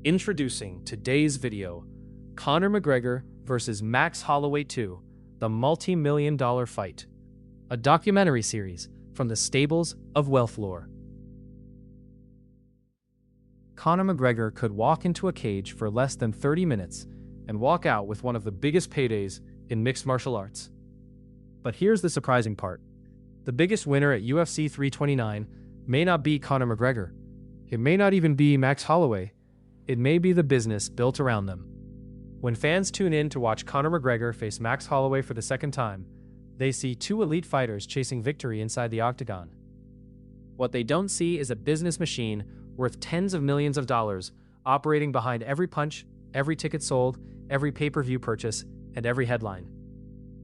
Introducing today's video, Conor McGregor vs. Max Holloway 2, the multi-million-dollar fight. A documentary series from the stables of wealth lore. Conor McGregor could walk into a cage for less than 30 minutes and walk out with one of the biggest paydays in mixed martial arts. But here's the surprising part. The biggest winner at UFC 329 may not be Conor McGregor. It may not even be Max Holloway. It may be the business built around them. When fans tune in to watch Conor McGregor face Max Holloway for the second time, they see two elite fighters chasing victory inside the octagon. What they don't see is a business machine worth tens of millions of dollars operating behind every punch, every ticket sold, every pay-per-view purchase, and every headline.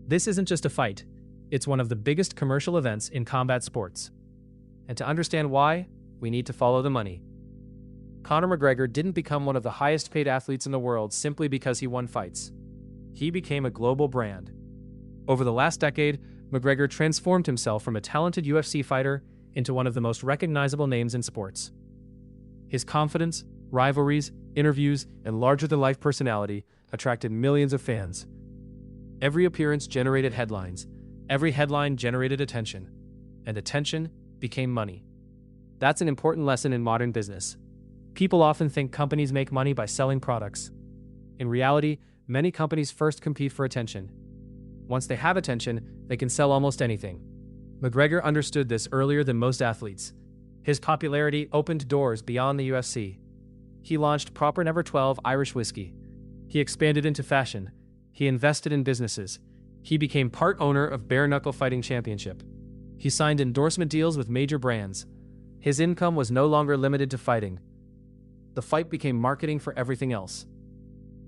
This isn't just a fight, it's one of the biggest commercial events in combat sports. And to understand why, we need to follow the money. Conor McGregor didn't become one of the highest paid athletes in the world simply because he won fights. He became a global brand. Over the last decade, McGregor transformed himself from a talented UFC fighter into one of the most recognizable names in sports. His confidence, rivalries, interviews, and larger-than-life personality attracted millions of fans. Every appearance generated headlines. Every headline generated attention. And attention became money. That's an important lesson in modern business. People often think companies make money by selling products. In reality, many companies first compete for attention. Once they have attention, they can sell almost anything. McGregor understood this earlier than most athletes. His popularity opened doors beyond the UFC. He launched Proper Never 12 Irish whiskey. He expanded into fashion. He invested in businesses. He became part owner of Bare Knuckle Fighting Championship. He signed endorsement deals with major brands. His income was no longer limited to fighting. The fight became marketing for everything else.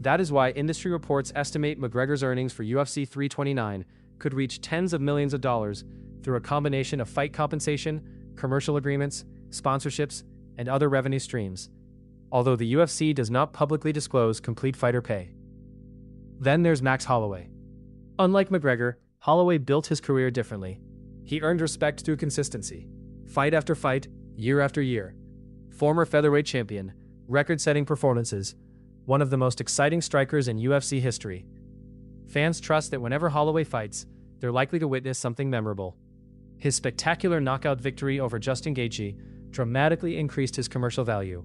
That is why industry reports estimate McGregor's earnings for UFC 329 could reach tens of millions of dollars through a combination of fight compensation, commercial agreements, sponsorships, and other revenue streams, although the UFC does not publicly disclose complete fighter pay. Then there's Max Holloway. Unlike McGregor, Holloway built his career differently. He earned respect through consistency. Fight after fight, year after year. Former featherweight champion, record-setting performances, one of the most exciting strikers in UFC history. Fans trust that whenever Holloway fights, they're likely to witness something memorable. His spectacular knockout victory over Justin Gaethje dramatically increased his commercial value.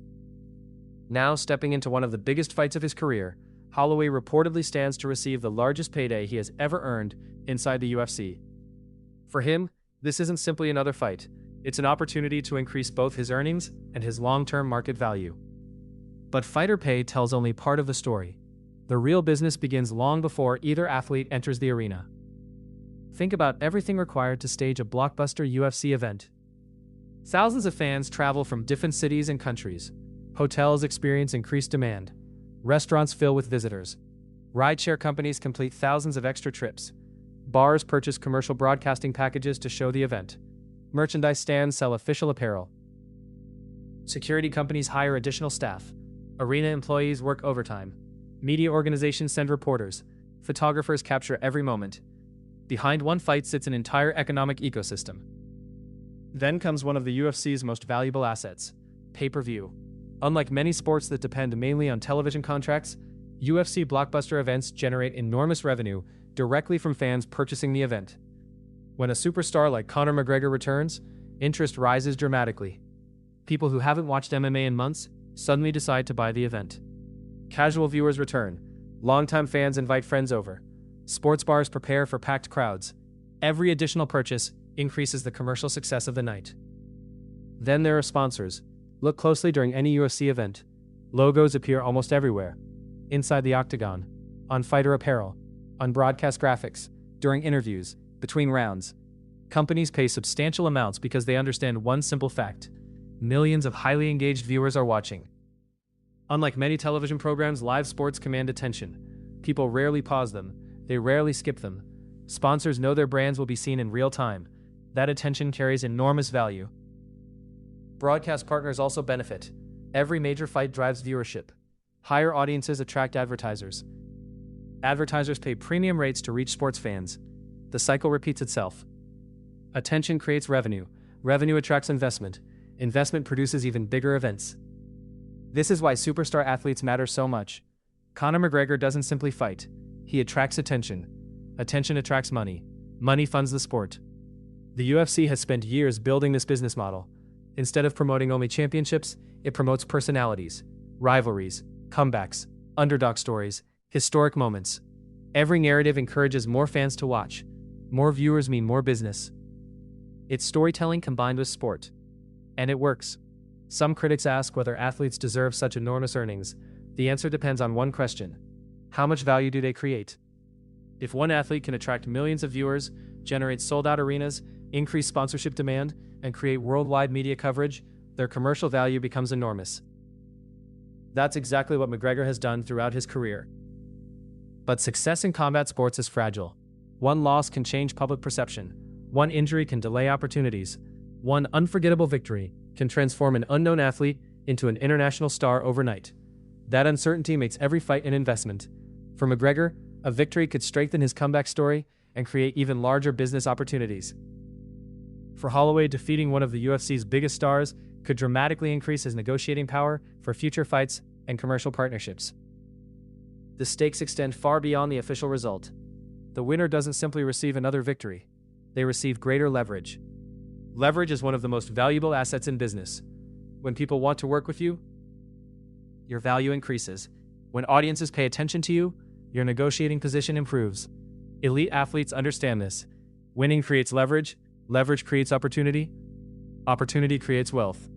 Now stepping into one of the biggest fights of his career, Holloway reportedly stands to receive the largest payday he has ever earned inside the UFC. For him, this isn't simply another fight. It's an opportunity to increase both his earnings and his long-term market value. But fighter pay tells only part of the story. The real business begins long before either athlete enters the arena. Think about everything required to stage a blockbuster UFC event. Thousands of fans travel from different cities and countries. Hotels experience increased demand. Restaurants fill with visitors. Rideshare companies complete thousands of extra trips. Bars purchase commercial broadcasting packages to show the event. Merchandise stands sell official apparel. Security companies hire additional staff. Arena employees work overtime. Media organizations send reporters. Photographers capture every moment. Behind one fight sits an entire economic ecosystem. Then comes one of the UFC's most valuable assets, pay-per-view. Unlike many sports that depend mainly on television contracts, UFC blockbuster events generate enormous revenue directly from fans purchasing the event. When a superstar like Conor McGregor returns, interest rises dramatically. People who haven't watched MMA in months suddenly decide to buy the event. Casual viewers return. Longtime fans invite friends over. Sports bars prepare for packed crowds. Every additional purchase increases the commercial success of the night. Then there are sponsors. Look closely during any UFC event. Logos appear almost everywhere. Inside the octagon, on fighter apparel, on broadcast graphics, during interviews, between rounds. Companies pay substantial amounts because they understand one simple fact. Millions of highly engaged viewers are watching. Unlike many television programs, live sports command attention. People rarely pause them. They rarely skip them. Sponsors know their brands will be seen in real time. That attention carries enormous value. Broadcast partners also benefit. Every major fight drives viewership. Higher audiences attract advertisers. Advertisers pay premium rates to reach sports fans. The cycle repeats itself. Attention creates revenue. Revenue attracts investment. Investment produces even bigger events. This is why superstar athletes matter so much. Conor McGregor doesn't simply fight. He attracts attention. Attention attracts money. Money funds the sport. The UFC has spent years building this business model. Instead of promoting only championships, it promotes personalities, rivalries, comebacks, underdog stories, historic moments. Every narrative encourages more fans to watch. More viewers mean more business. It's storytelling combined with sport. And it works. Some critics ask whether athletes deserve such enormous earnings. The answer depends on one question: how much value do they create? If one athlete can attract millions of viewers, generate sold-out arenas, increase sponsorship demand, and create worldwide media coverage, their commercial value becomes enormous. That's exactly what McGregor has done throughout his career. But success in combat sports is fragile. One loss can change public perception. One injury can delay opportunities. One unforgettable victory can transform an unknown athlete into an international star overnight. That uncertainty makes every fight an investment. For McGregor, a victory could strengthen his comeback story and create even larger business opportunities. For Holloway, defeating one of the UFC's biggest stars could dramatically increase his negotiating power for future fights and commercial partnerships. The stakes extend far beyond the official result. The winner doesn't simply receive another victory. They receive greater leverage. Leverage is one of the most valuable assets in business. When people want to work with you, your value increases. When audiences pay attention to you, your negotiating position improves. Elite athletes understand this. Winning creates leverage. Leverage creates opportunity. Opportunity creates wealth.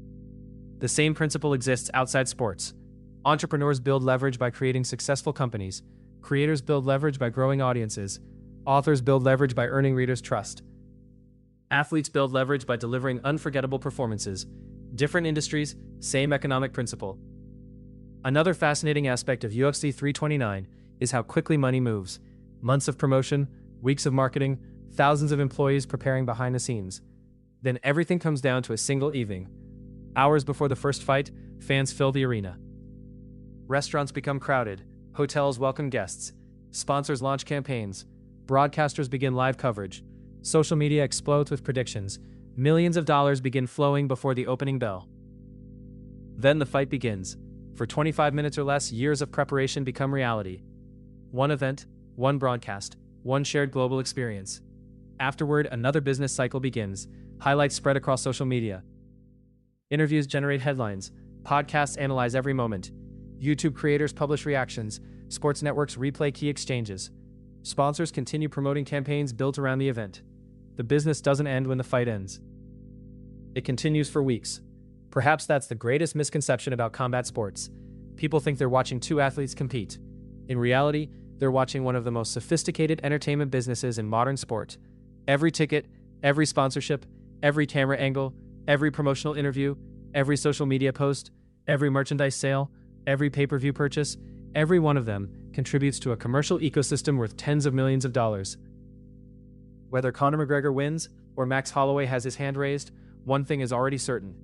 The same principle exists outside sports. Entrepreneurs build leverage by creating successful companies. Creators build leverage by growing audiences. Authors build leverage by earning readers' trust. Athletes build leverage by delivering unforgettable performances. Different industries, same economic principle. Another fascinating aspect of UFC 329 is how quickly money moves. Months of promotion, weeks of marketing, thousands of employees preparing behind the scenes. Then everything comes down to a single evening. Hours before the first fight, fans fill the arena. Restaurants become crowded, hotels welcome guests, sponsors launch campaigns, broadcasters begin live coverage, social media explodes with predictions, millions of dollars begin flowing before the opening bell. Then the fight begins. For 25 minutes or less, years of preparation become reality. One event, one broadcast, one shared global experience. Afterward, another business cycle begins. Highlights spread across social media. Interviews generate headlines. Podcasts analyze every moment. YouTube creators publish reactions. Sports networks replay key exchanges. Sponsors continue promoting campaigns built around the event. The business doesn't end when the fight ends. It continues for weeks. Perhaps that's the greatest misconception about combat sports. People think they're watching two athletes compete. In reality, they're watching one of the most sophisticated entertainment businesses in modern sport. Every ticket, every sponsorship, every camera angle, every promotional interview, every social media post, every merchandise sale, every pay-per-view purchase, every one of them contributes to a commercial ecosystem worth tens of millions of dollars. Whether Conor McGregor wins or Max Holloway has his hand raised, one thing is already certain.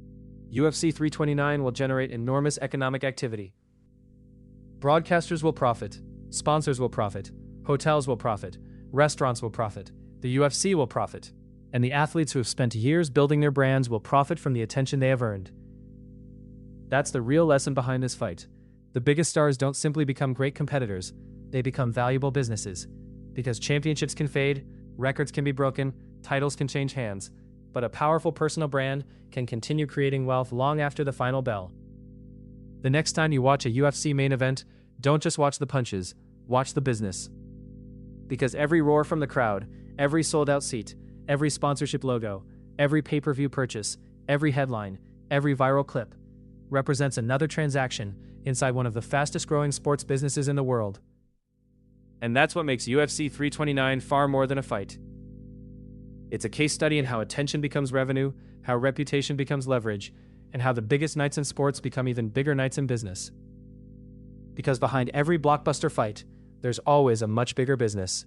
UFC 329 will generate enormous economic activity. Broadcasters will profit, sponsors will profit, hotels will profit, restaurants will profit, the UFC will profit, and the athletes who have spent years building their brands will profit from the attention they have earned. That's the real lesson behind this fight. The biggest stars don't simply become great competitors, they become valuable businesses. Because championships can fade, records can be broken, titles can change hands, but a powerful personal brand can continue creating wealth long after the final bell. The next time you watch a UFC main event, don't just watch the punches, watch the business. Because every roar from the crowd, every sold-out seat, every sponsorship logo, every pay-per-view purchase, every headline, every viral clip, represents another transaction inside one of the fastest-growing sports businesses in the world. And that's what makes UFC 329 far more than a fight. It's a case study in how attention becomes revenue, how reputation becomes leverage, and how the biggest nights in sports become even bigger nights in business. Because behind every blockbuster fight, there's always a much bigger business.